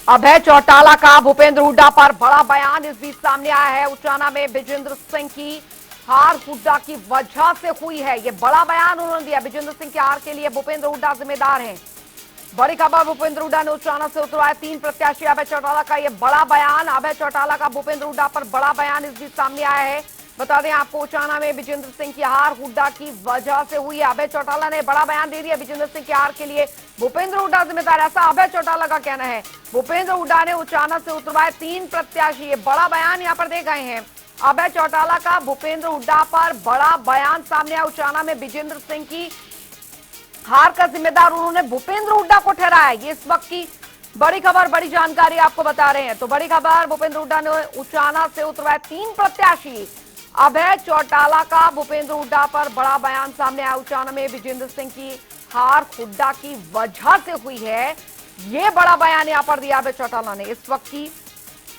अभय चौटाला का भूपेंद्र हुड्डा पर बड़ा बयान इस बीच सामने आया है। उचाना में विजेंद्र सिंह की हार हुड्डा की वजह से हुई है, ये बड़ा बयान उन्होंने दिया। विजेंद्र सिंह की हार के लिए भूपेंद्र हुड्डा जिम्मेदार हैं। बड़ी खबर, भूपेंद्र हुड्डा ने उचाना से उतरवाए 3 प्रत्याशी। अभय चौटाला का यह बड़ा बयान, अभय चौटाला का भूपेंद्र हुड्डा पर बड़ा बयान इस बीच सामने आया है। बता दें आपको, उचाना में विजेंद्र सिंह की हार हुड्डा की वजह से हुई है। अभय चौटाला ने बड़ा बयान दे दिया, विजेंद्र सिंह की हार के लिए भूपेंद्र हुड्डा जिम्मेदार, ऐसा अभय चौटाला का कहना है। भूपेंद्र हुड्डा ने उचाना से उतरवाए 3 प्रत्याशी, ये बड़ा बयान यहाँ पर दे गए हैं। अभय चौटाला का भूपेंद्र हुड्डा पर बड़ा बयान सामने आया। उचाना में विजेंद्र सिंह की हार का जिम्मेदार उन्होंने भूपेंद्र हुड्डा को ठहराया। ये इस वक्त की बड़ी खबर, बड़ी जानकारी आपको बता रहे हैं। तो बड़ी खबर, भूपेंद्र हुड्डा ने उचाना से उतरवाए 3 प्रत्याशी। अभय चौटाला का भूपेंद्र हुड्डा पर बड़ा बयान सामने आया। उचाना में विजेंद्र सिंह की हार हुड्डा की वजह से हुई है, ये बड़ा बयान यहां पर दिया अभय चौटाला ने। इस वक्त की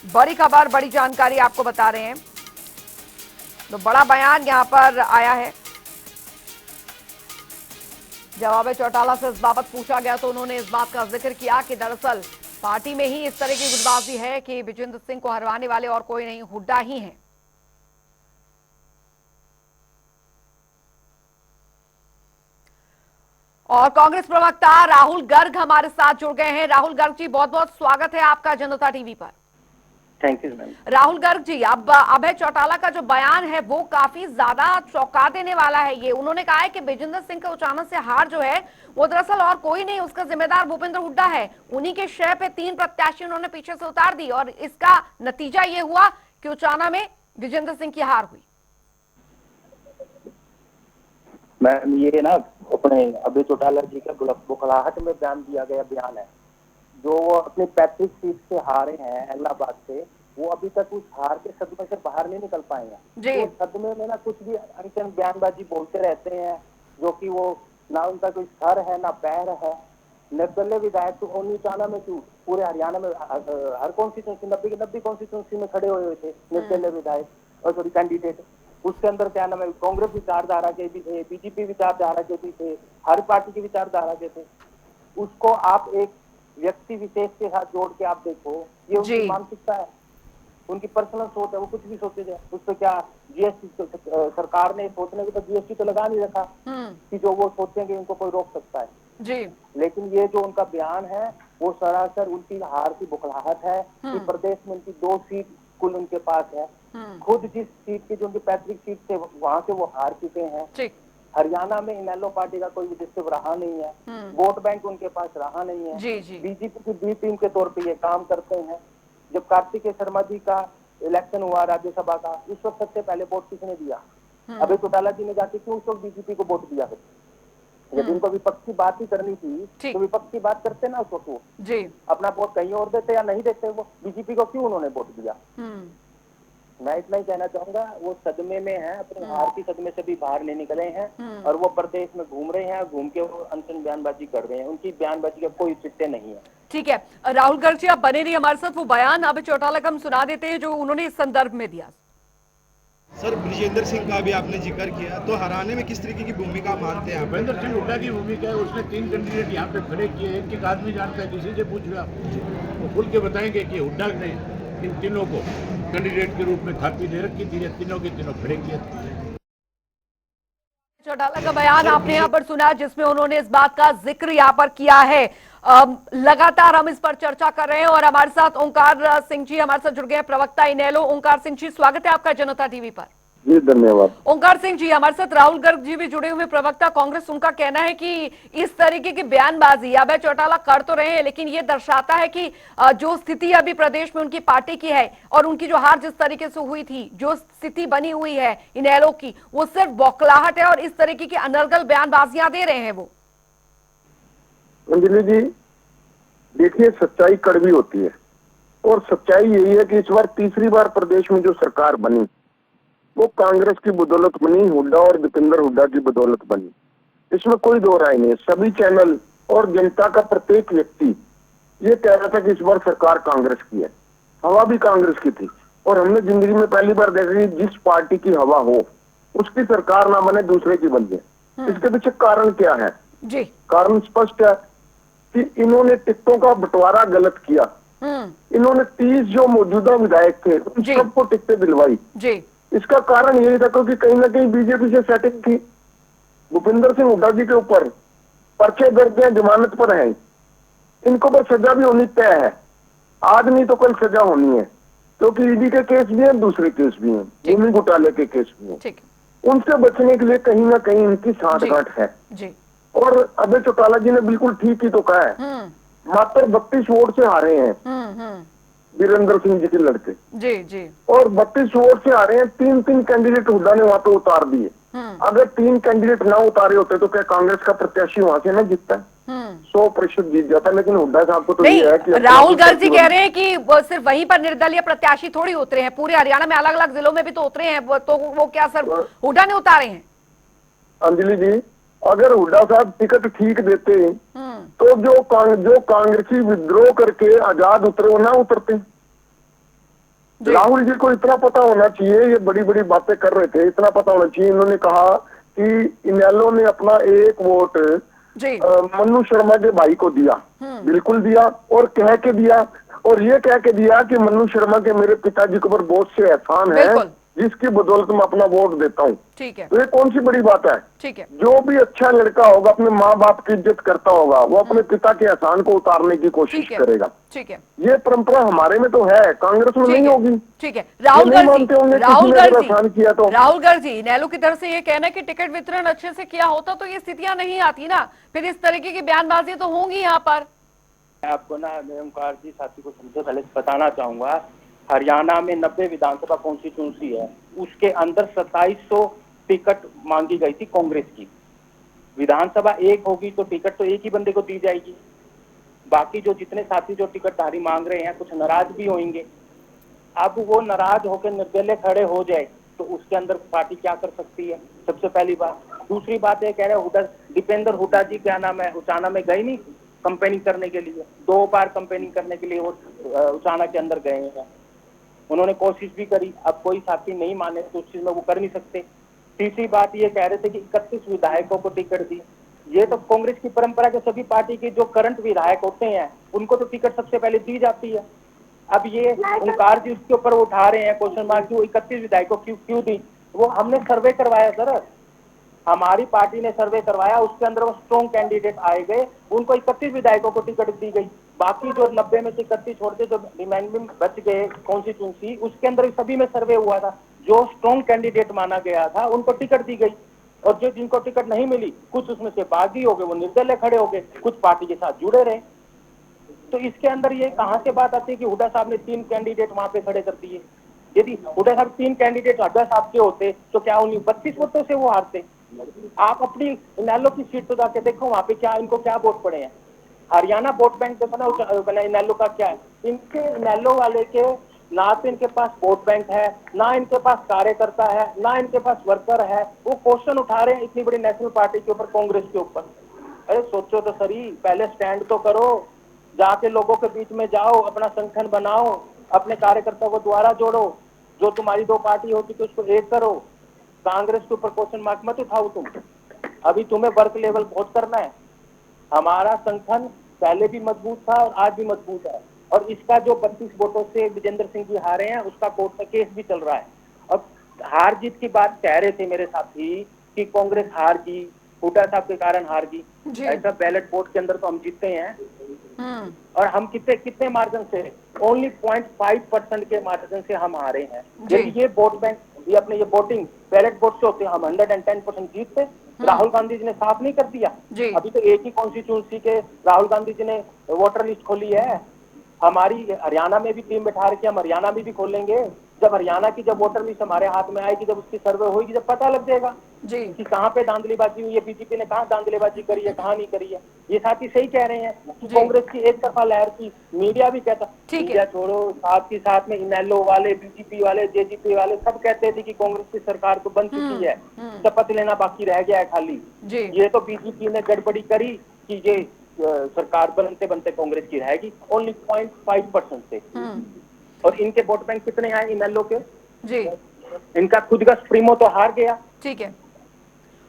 बड़ी खबर, बड़ी जानकारी आपको बता रहे हैं। तो बड़ा बयान यहां पर आया है। जब अभय चौटाला से इस बाबत पूछा गया तो उन्होंने इस बात का जिक्र किया कि दरअसल पार्टी में ही इस तरह की गुटबाजी है कि विजेंद्र सिंह को हरवाने वाले और कोई नहीं, हुड्डा ही हैं। और कांग्रेस प्रवक्ता राहुल गर्ग हमारे साथ जुड़ गए हैं। राहुल गर्ग जी, बहुत बहुत स्वागत है आपका जनता टीवी पर। Thank you ma'am. Rahul Garg ji, अब अभय चौटाला का जो बयान है वो काफी ज्यादा चौंका देने वाला है। ये उन्होंने कहा है कि विजेंद्र सिंह के उचाना से हार जो है वो दरअसल और कोई नहीं, उसका जिम्मेदार भूपेंद्र हुड्डा है। उन्हीं के शय पे 3 प्रत्याशी उन्होंने पीछे से उतार दी और इसका नतीजा ये हुआ कि उचाना में विजेंद्र सिंह की हार हुई। मैम, ये ना अपने अभय चौटाला जी का बुखलाहट में बयान दिया गया बयान है। जो वो अपनी पैतृक सीट से हारे हैं इलाहाबाद से, वो अभी तक उस हार के सदमे से बाहर नहीं निकल पाए हैं। तो सदमे में ना कुछ भी अनचन बयानबाजी बोलते रहते हैं, जो कि वो ना उनका कोई सर है ना पैर है। निर्दलीय विधायक तो उचाना में क्यों, पूरे हरियाणा में हर कॉन्स्टिट्यूंसी 90 की 90 कॉन्स्टिट्यूंसी में खड़े हुए थे निर्दलीय विधायक और सॉरी कैंडिडेट। उसके अंदर क्या नाम है, कांग्रेस विचारधारा के भी थे, बीजेपी विचारधारा के भी थे, हर पार्टी की विचारधारा के थे। उसको आप एक व्यक्ति विशेष के साथ जोड़ के आप देखो, ये उनकी मानसिकता है, उनकी पर्सनल सोच है, वो कुछ भी सोचे जाए। उस पर क्या जीएसटी सरकार ने सोचने को तो जीएसटी तो लगा नहीं रखा कि जो वो सोचेंगे उनको कोई रोक सकता है जी। लेकिन ये जो उनका बयान है वो सरासर उनकी हार की बुखलाहट है कि प्रदेश में उनकी 2 सीट कुल उनके पास है। खुद जिस सीट की जो उनकी पैतृक सीट से वहां से वो हार चुके हैं। हरियाणा में इनेलो पार्टी का कोई विजिटिव रहा नहीं है, वोट बैंक उनके पास रहा नहीं है। बीजेपी की बी टीम के तौर पे ये काम करते हैं। जब कार्तिकेय शर्मा जी का इलेक्शन हुआ राज्यसभा का, उस वक्त सबसे पहले वोट किसने दिया? अभय चौटाला जी ने जाके क्यों उस वक्त बीजेपी को वोट दिया? यदि उनको विपक्ष की बात ही करनी थी तो विपक्ष की बात करते ना उस वक्त, वो अपना वोट कहीं और देते या नहीं देते, वो बीजेपी को क्यों उन्होंने वोट दिया? मैं इतना ही कहना चाहूंगा, वो सदमे में है, अपने हार की सदमे से भी बाहर नहीं निकले हैं और वो प्रदेश में घूम रहे हैं, घूम के वो अनशन बयानबाजी कर रहे हैं। उनकी बयानबाजी का कोई चिट्टे नहीं है। ठीक है राहुल गर्ग जी, आप बने रहिए हमारे साथ। वो बयान अभय चौटाला का हम सुना देते हैं जो उन्होंने इस संदर्भ में दिया। सर, विजेंद्र सिंह का भी आपने जिक्र किया, तो हराने में किस तरीके की भूमिका मानते हैं? भूपेंद्र सिंह हुड्डा की भूमिका है। उसने 3 कैंडिडेट यहाँ पे खड़े किए, एक आदमी जानता है, किसी से पूछ रहे आप वो खुल के बताएंगे कि हुड्डा ने इन तीनों को कैंडिडेट के रूप में थापी दे रखी थी, तीनों के तीनों खड़े किए थे। चौटाला का बयान आपने यहाँ पर सुना, जिसमें उन्होंने इस बात का जिक्र यहाँ पर किया है। लगातार हम इस पर चर्चा कर रहे हैं और हमारे साथ ओंकार सिंह जी हमारे साथ जुड़ गए हैं, प्रवक्ता इनेलो। ओंकार सिंह जी, स्वागत है आपका जनता टीवी पर। जी धन्यवाद। ओंकार सिंह जी, हमारे साथ राहुल गर्ग जी भी जुड़े हुए, प्रवक्ता कांग्रेस। उनका कहना है कि इस तरीके की बयानबाजी अभय चौटाला कर तो रहे हैं, लेकिन ये दर्शाता है कि जो स्थिति अभी प्रदेश में उनकी पार्टी की है और उनकी जो हार जिस तरीके से हुई थी, जो स्थिति बनी हुई है इनेलो की, वो सिर्फ बौखलाहट है और इस तरीके की अनर्गल बयानबाजियां दे रहे हैं वो। अंजलि जी, देखिए, सच्चाई कड़वी होती है और सच्चाई यही है कि इस बार तीसरी बार प्रदेश में जो सरकार बनी वो कांग्रेस की बदौलत बनी, हुड्डा और भूपेंद्र हुड्डा की बदौलत बनी। इसमें कोई दो राय नहीं है। सभी चैनल और जनता का प्रत्येक व्यक्ति ये कह रहा था कि इस बार सरकार कांग्रेस की है, हवा भी कांग्रेस की थी। और हमने जिंदगी में पहली बार देखा कि जिस पार्टी की हवा हो उसकी सरकार ना बने, दूसरे की बन जाए। इसके पीछे कारण क्या है? कारण स्पष्ट है कि इन्होंने टिकटों का बंटवारा गलत किया। इन्होंने 30 जो मौजूदा विधायक थे उन जी। सबको टिकटें दिलवाई। जी। इसका कारण यही था क्योंकि कहीं ना कहीं बीजेपी से सेटिंग थी। भूपिंदर सिंह हुड्डा जी के ऊपर पर्चे दर्ज हैं, जमानत पर है, इनको पर सजा भी होनी तय है, आज नहीं तो कल सजा होनी है, क्योंकि ईडी के केस भी हैं, दूसरे केस भी हैं, भूमि घोटाले के केस भी हैं। ठीक। उनसे बचने के लिए कहीं ना कहीं इनकी जी। सांठगांठ है। जी। और अभय चौटाला जी ने बिल्कुल ठीक ही तो कहा है, मात्र 32 वोट से हारे हैं वीरेंद्र सिंह जी के लड़के। जी। जी। और 32 वोट से हारे हैं, 3 कैंडिडेट हुड्डा ने वहां पे उतार दिए। अगर 3 कैंडिडेट ना उतारे होते तो क्या कांग्रेस का प्रत्याशी वहां से ना जीतता? 100% जीत जाता। लेकिन हुड्डा साहब को तो नहीं, ये है कि राहुल गांधी जी कह रहे हैं कि वो सिर्फ वहीं पर निर्दलीय प्रत्याशी थोड़ी उतरे हैं, पूरे हरियाणा में अलग अलग जिलों में भी तो उतरे हैं, तो वो क्या सर हुड्डा ने उतारे हैं? अंजलि जी, अगर हुड्डा साहब टिकट ठीक देते तो जो कांग्रेसी विद्रोह करके आजाद उतरे वो ना उतरते। राहुल जी को इतना पता होना चाहिए, ये बड़ी बड़ी बातें कर रहे थे, इतना पता होना चाहिए। इन्होंने कहा कि इनेलो ने अपना 1 वोट मन्नू शर्मा के भाई को दिया, बिल्कुल दिया, और कह के दिया, और ये कह के दिया कि मन्नू शर्मा के मेरे पिताजी के ऊपर बहुत से एहसान है जिसकी बदौलत मैं अपना वोट देता हूँ। ठीक है। तो ये कौन सी बड़ी बात है? ठीक है। जो भी अच्छा लड़का होगा, अपने माँ बाप की इज्जत करता होगा, वो अपने पिता के एहसान को उतारने की कोशिश करेगा। ठीक है। ये परंपरा हमारे में तो है, कांग्रेस में नहीं होगी। ठीक है। राहुल गांधी किया तो राहुल गांधी नेहरू की तरफ से ये कहना है कि टिकट वितरण अच्छे से किया होता तो ये स्थितियां नहीं आती ना, फिर इस तरीके की बयानबाजी तो होंगी यहाँ पर। मैं आपको ना ओंकार जी साथी को सबसे पहले बताना चाहूंगा, हरियाणा में 90 विधानसभा कॉन्स्टिट्यूंसी है, उसके अंदर 2700 टिकट मांगी गई थी कांग्रेस की। विधानसभा एक होगी तो टिकट तो एक ही बंदे को दी जाएगी। बाकी जो जितने साथी जो टिकटधारी मांग रहे हैं, कुछ नाराज भी होंगे। अब वो नाराज होकर निर्दलीय खड़े हो जाए तो उसके अंदर पार्टी क्या कर सकती है, सबसे पहली बात। दूसरी बात ये कह रहे हुड्डा, दीपेंद्र हुड्डा जी क्या नाम है, उचाना में गए नहीं कंपेनिंग करने के लिए, 2 बार कंपेनिंग करने के लिए वो उचाना के अंदर गए हैं। उन्होंने कोशिश भी करी, अब कोई साथी नहीं माने तो उस चीज में वो कर नहीं सकते। तीसरी बात ये कह रहे थे कि 31 विधायकों को टिकट दी। ये तो कांग्रेस की परंपरा के सभी पार्टी के जो करंट विधायक होते हैं उनको तो टिकट सबसे पहले दी जाती है। अब ये ओंकार जी उसके ऊपर उठा रहे हैं क्वेश्चन मार्क, क्यों 31 विधायकों क्यों दी? वो हमने सर्वे करवाया सर, हमारी पार्टी ने सर्वे करवाया, उसके अंदर वो स्ट्रॉन्ग कैंडिडेट आए गए, उनको 31 विधायकों को टिकट दी गई। बाकी जो 90 में से 31 छोड़ के जो रिमाइंडिंग बच गए कॉन्स्टिट्यूंसी, उसके अंदर सभी में सर्वे हुआ था, जो स्ट्रॉन्ग कैंडिडेट माना गया था उनको टिकट दी गई। और जो जिनको टिकट नहीं मिली, कुछ उसमें से बागी हो गए, वो निर्दलीय खड़े हो गए, कुछ पार्टी के साथ जुड़े रहे। तो इसके अंदर ये कहां से बात आती है कि हुड्डा साहब ने 3 कैंडिडेट वहां पे खड़े कर दिए? यदि हुड्डा साहब 3 कैंडिडेट हुड्डा साहब के होते तो क्या उन्हीं 32 वोटों से वो हारते? आप अपनी इनेलो की सीट तो जाके देखो, वहां पे क्या इनको क्या वोट पड़े हैं। हरियाणा वोट बैंक देखो ना इनेलो का क्या है। इनके इनेलो वाले के ना तो इनके पास वोट बैंक है, ना इनके पास कार्यकर्ता है, ना इनके पास वर्कर है। वो क्वेश्चन उठा रहे हैं इतनी बड़ी नेशनल पार्टी के ऊपर, कांग्रेस के ऊपर। अरे सोचो तो सही, पहले स्टैंड तो करो, जाके लोगों के बीच में जाओ, अपना संगठन बनाओ, अपने कार्यकर्ताओं को द्वारा जोड़ो, जो तुम्हारी 2 पार्टी होती तो उसको एक करो। कांग्रेस के ऊपर क्वेश्चन मार्क मत उठाओ तुम, अभी तुम्हें वर्क लेवल बहुत करना है। हमारा संगठन पहले भी मजबूत था और आज भी मजबूत है, और इसका जो 32 वोटों से विजेंद्र सिंह जी हारे हैं उसका कोर्ट में केस भी चल रहा है। अब हार जीत की बात कह रहे थे मेरे साथी कि कांग्रेस हार गई, हुड्डा साहब के कारण हार गई। ऐसा बैलेट वोट के अंदर तो हम जीते हैं, और हम कितने मार्जिन से, ओनली 0.5% के मार्जिन से हम हारे हैं। यदि ये वोट बैंक, ये अपने ये वोटिंग बैलेट वोट से होते, हम 110% जीतते। राहुल गांधी जी ने साफ नहीं कर दिया? अभी तो एक ही कॉन्स्टिट्यूंसी के राहुल गांधी जी ने वोटर लिस्ट खोली है। हमारी हरियाणा में भी टीम बैठा रखी, हम हरियाणा में भी खोलेंगे। जब हरियाणा की जब वोटर लिस्ट हमारे हाथ में आएगी, जब उसकी सर्वे होगी, जब पता लग जाएगा कि कहाँ पे धांधलीबाजी हुई है, बीजेपी ने कहाँ धांधलीबाजी करी है, कहाँ नहीं करी है। ये साथी सही कह रहे हैं कि कांग्रेस की एक तरफा लहर की, मीडिया भी कहता, मीडिया छोड़ो, साथ ही साथ में इनेलो वाले, बीजेपी वाले, जेजेपी वाले सब कहते थे कि कांग्रेस की सरकार तो बन चुकी है, शपथ लेना बाकी रह गया है खाली। ये तो बीजेपी ने गड़बड़ी करी कि ये सरकार बनते बनते कांग्रेस की रहेगी, ओनली 0.5% से। और इनके वोट बैंक कितने आए इनेलो के? जी, इनका खुद का सुप्रीमो तो हार गया। ठीक है,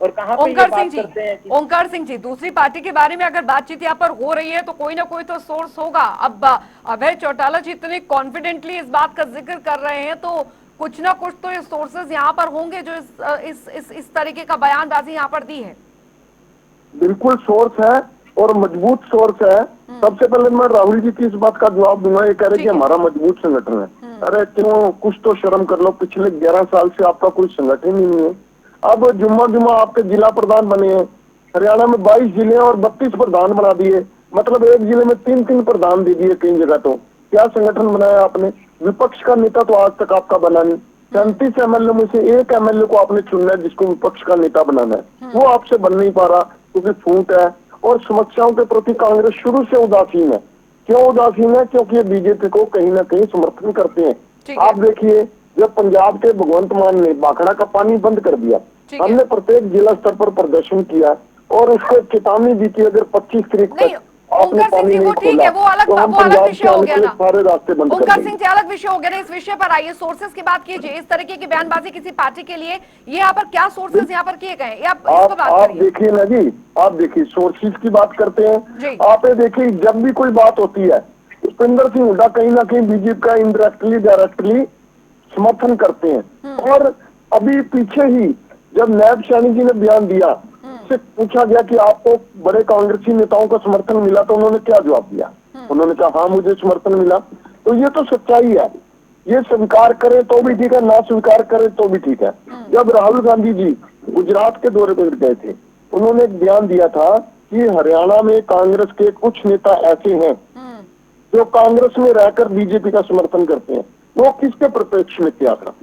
और कहाँ पे ये ओंकार सिंह बात जी, करते हैं कि ओंकार सिंह जी, दूसरी पार्टी के बारे में अगर बातचीत यहाँ पर हो रही है तो कोई ना कोई तो सोर्स होगा। अब अभय चौटाला जी इतने कॉन्फिडेंटली इस बात का जिक्र कर रहे हैं तो कुछ ना कुछ तो ये सोर्सेज यहाँ पर होंगे जो इस तरीके का बयानबाजी यहाँ पर दी है। बिल्कुल सोर्स है और मजबूत सोर्स है। सबसे पहले मैं राहुल जी की इस बात का जवाब दूंगा। ये कह रहे कि हमारा मजबूत संगठन है। अरे क्यों, कुछ तो शर्म कर लो। पिछले 11 साल से आपका कोई संगठन ही नहीं है। अब जुम्मा आपके जिला प्रधान बने हैं। हरियाणा में 22 जिले और 32 प्रधान बना दिए। मतलब एक जिले में 3-3 प्रधान दे दिए कई जगह। तो क्या संगठन बनाया आपने? विपक्ष का नेता तो आज तक आपका बना नहीं। 35 एमएलए में से एक एमएलए को आपने चुनना है जिसको विपक्ष का नेता बनाना है, वो आपसे बन नहीं पा रहा क्योंकि फूट है। और समस्याओं के प्रति कांग्रेस शुरू से उदासीन है। क्यों उदासीन है? क्योंकि ये बीजेपी को कहीं ना कहीं समर्थन करते हैं। आप देखिए, जब पंजाब के भगवंत मान ने भाखड़ा का पानी बंद कर दिया, हमने प्रत्येक जिला स्तर पर प्रदर्शन किया और उसको चेतावनी दी कि अगर 25 तारीख तक आपने पानी नहीं खोला तो हम पंजाब से आने के सारे रास्ते बंद कर ओंकार देंगे। सिंह जी, अलग विषय हो गया ना। इस विषय पर आइए, सोर्सेज की बात कीजिए। इस तरीके की बयानबाजी किसी पार्टी के लिए ये यहाँ पर क्या सोर्सेज यहाँ पर किए गए हैं, आप देखिए ना जी, आप देखिए सोर्सेज की बात करते हैं। आप ये देखिए, जब भी कोई बात होती है भूपेंद्र सिंह हुड्डा कहीं ना कहीं बीजेपी का इनडायरेक्टली डायरेक्टली समर्थन करते हैं। और अभी पीछे ही जब नायब सैनी जी ने बयान दिया, से पूछा गया कि आपको बड़े कांग्रेसी नेताओं का समर्थन मिला, तो उन्होंने क्या जवाब दिया? उन्होंने कहा हाँ मुझे समर्थन मिला। तो ये तो सच्चाई है। ये स्वीकार करे तो भी ठीक है, ना स्वीकार करे तो भी ठीक है। जब राहुल गांधी जी गुजरात के दौरे पर गए थे, उन्होंने एक बयान दिया था कि हरियाणा में कांग्रेस के कुछ नेता ऐसे हैं जो कांग्रेस में रहकर बीजेपी का समर्थन करते हैं। वो किसके प्रत्यक्ष में किया था?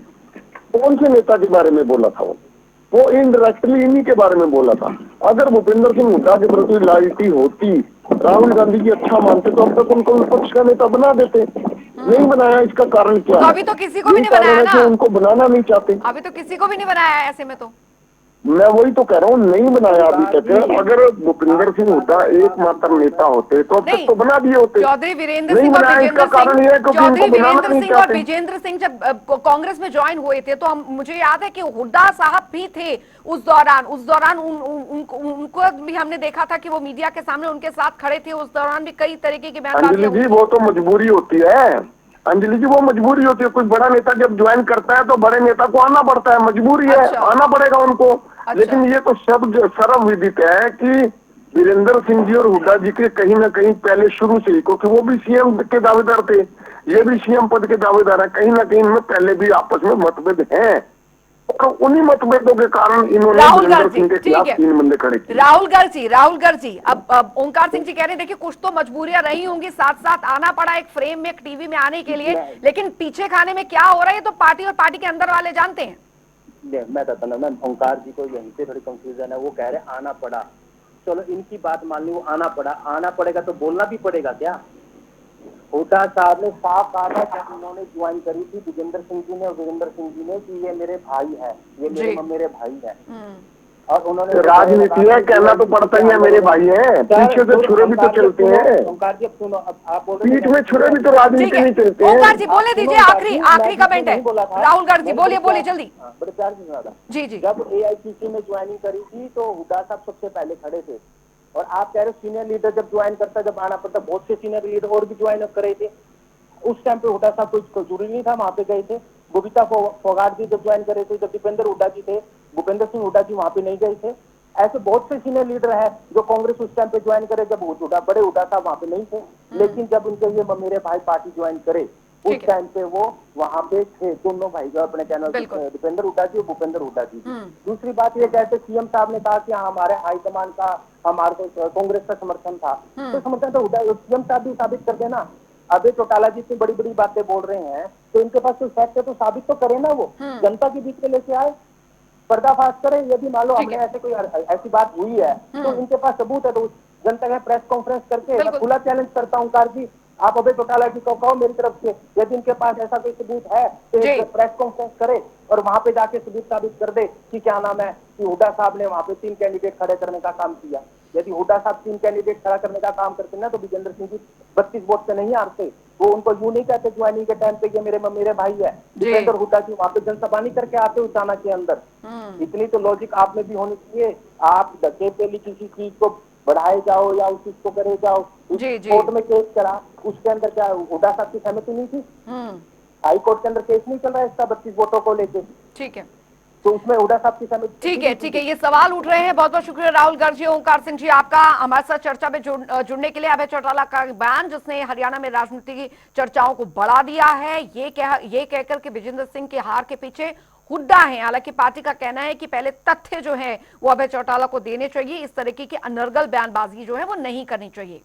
कौन से नेता के बारे में बोला था? वो इनडायरेक्टली इन्हीं के बारे में बोला था। अगर भूपेंद्र सिंह हुड्डा के प्रति लॉयल्टी होती, राहुल गांधी जी अच्छा मानते, तो अब तक उनको विपक्ष का नेता बना देते। नहीं बनाया, इसका कारण क्या है? अभी तो किसी को भी नहीं बनाया ना। उनको बनाना नहीं चाहते। अभी तो किसी को भी नहीं बनाया है ऐसे में। तो मैं वही तो कह रहा हूँ, नहीं बनाया अभी तक। अगर भूपेंद्र सिंह हुड्डा एकमात्र नेता होते तो अब तक तो बना दिए होते। चौधरी वीरेंद्र सिंह और विजेंद्र सिंह जब कांग्रेस में ज्वाइन हुए थे तो मुझे याद है कि हुड्डा साहब भी थे उस दौरान उनको भी हमने देखा था कि वो मीडिया के सामने उनके साथ खड़े थे। उस दौरान भी कई तरीके की अंजलि जी वो तो मजबूरी होती है। अंजलि जी वो मजबूरी होती है। कोई बड़ा नेता जब ज्वाइन करता है तो बड़े नेता को आना पड़ता है, मजबूरी है, आना पड़ेगा उनको। लेकिन ये तो सब सर्वविदित है कि वीरेंद्र सिंह जी और हुड्डा जी के कहीं ना कहीं पहले शुरू से ही, क्योंकि वो भी सीएम के दावेदार थे, ये भी सीएम पद के दावेदार है, कहीं ना कहीं इनमें पहले भी आपस में मतभेद हैं। और उन्हीं मतभेदों के कारण इन्होंने वीरेंद्र सिंह के खिलाफ 3 बंदे खड़े किए। राहुल गर्ग जी, अब ओंकार सिंह जी कह रहे हैं देखिए कुछ तो मजबूरियां रही होंगी, साथ साथ आना पड़ा एक फ्रेम में, एक टीवी में आने के लिए। लेकिन पीछे खाने में क्या हो रहा है तो पार्टी और पार्टी के अंदर वाले जानते हैं। मैं बताता ना, मैं ओंकार जी को यहीं पे थोड़ी कंफ्यूजन है। वो कह रहे आना पड़ा, चलो इनकी बात मान ली, वो आना पड़ा, आना पड़ेगा तो बोलना भी पड़ेगा क्या? हुड्डा साहब ने साफ कहा था जब उन्होंने ज्वाइन करी थी विजेंद्र सिंह जी ने और वीरेंद्र सिंह जी ने कि ये मेरे भाई है, ये मेरे भाई है। और उन्होंने राजनीति है, कहना तो पड़ता ही है मेरे भाई हैं। पीछे से छुरे भी तो चलते हैं। ओंकार जी सुनो, अब आप बोल पीठ में छुरे भी तो राजनीति नहीं चलते हैं। ओंकार जी बोलने दीजिए, आखिरी कमेंट है। राहुल गर्ग जी बोलिए जल्दी। बड़े प्यार से सुना। जी। जब एआईसीसी में ज्वाइनिंग करी थी तो हुड्डा साहब सबसे पहले खड़े थे। और आप कह रहे हो सीनियर लीडर जब ज्वाइन करता, जब आना पड़ता, बहुत से सीनियर लीडर और भी ज्वाइन करे थे। उस टाइम पे हुड्डा साहब कोई जरूरी नहीं था, वहां पे गए थे। बबीता फोगाट जी जब ज्वाइन करे थे, जब दीपेंद्र हुड्डा जी थे, भूपेंद्र सिंह हुड्डा जी वहां पे नहीं गए थे। ऐसे बहुत से सीनियर लीडर है जो कांग्रेस उस टाइम पे ज्वाइन करे जब बड़े हुड्डा साहब वहां पे नहीं थे। लेकिन जब उनके ये मेरे भाई पार्टी ज्वाइन करे उस टाइम पे वो वहां पे थे, दोनों भाई जो अपने चैनल दीपेंद्र हुड्डा जी और भूपेंद्र हुड्डा जी। दूसरी बात ये कहते सीएम साहब ने कहा कि हमारे हाईकमान का हमारे को कांग्रेस का समर्थन था, तो समर्थन तो हुड्डा सीएम साहब भी साबित कर देना। अभय चौटाला जी इतनी बड़ी बड़ी बातें बोल रहे हैं तो इनके पास कोई फैक्ट है तो साबित तो करे ना, वो जनता के बीच में लेके आए, पर्दाफाश करे। यदि मान लो हमने ऐसे कोई ऐसी बात हुई है तो इनके पास सबूत है, तो जनता का प्रेस कॉन्फ्रेंस करके खुला चैलेंज करता हूँ कार जी आप अभय चौटाला जी को कहो मेरी तरफ से, यदि इनके पास ऐसा कोई सबूत है तो जी। एक प्रेस कॉन्फ्रेंस करे और वहां पे जाके सबूत साबित कर दे कि क्या नाम है कि हुड्डा साहब ने वहां पे 3 कैंडिडेट खड़े करने का काम किया। यदि हुड्डा साहब 3 कैंडिडेट खड़ा करने का काम करते ना तो विजेंद्र सिंह जी 32 वोट से नहीं हारते। वो उनको यूं नहीं कहते ज्वाइनिंग के टाइम पे ये मेरे भाई है। दीपेंद्र हुड्डा जी वहां पे जनसभा नहीं करके आते उचाना के अंदर। इतनी तो लॉजिक आप में भी होनी चाहिए। आप धक्के पे किसी चीज को बढ़ाए जाओ या उस चीज को करे जाओ। जी, जी। कोर्ट में केस करा, उसके अंदर क्या हुड्डा साहब की सहमति नहीं थी? हाई कोर्ट के अंदर केस नहीं चल रहा है इसका 32 वोटों को लेके, ठीक है, तो उसमें हुड्डा साहब की सहमति ठीक है, ठीक है। ये सवाल उठ रहे हैं। बहुत बहुत शुक्रिया राहुल गर्ग जी, ओंकार सिंह जी, आपका हमारे साथ चर्चा में जुड़ने के लिए। अभय चौटाला का बयान जिसने हरियाणा में राजनीति की चर्चाओं को बढ़ा दिया है, ये कहकर के विजेंद्र सिंह की हार के पीछे हुड्डा है। हालांकि पार्टी का कहना है कि पहले तथ्य जो है वो अभय चौटाला को देने चाहिए, इस तरीके की अनर्गल बयानबाजी जो है वो नहीं करनी चाहिए।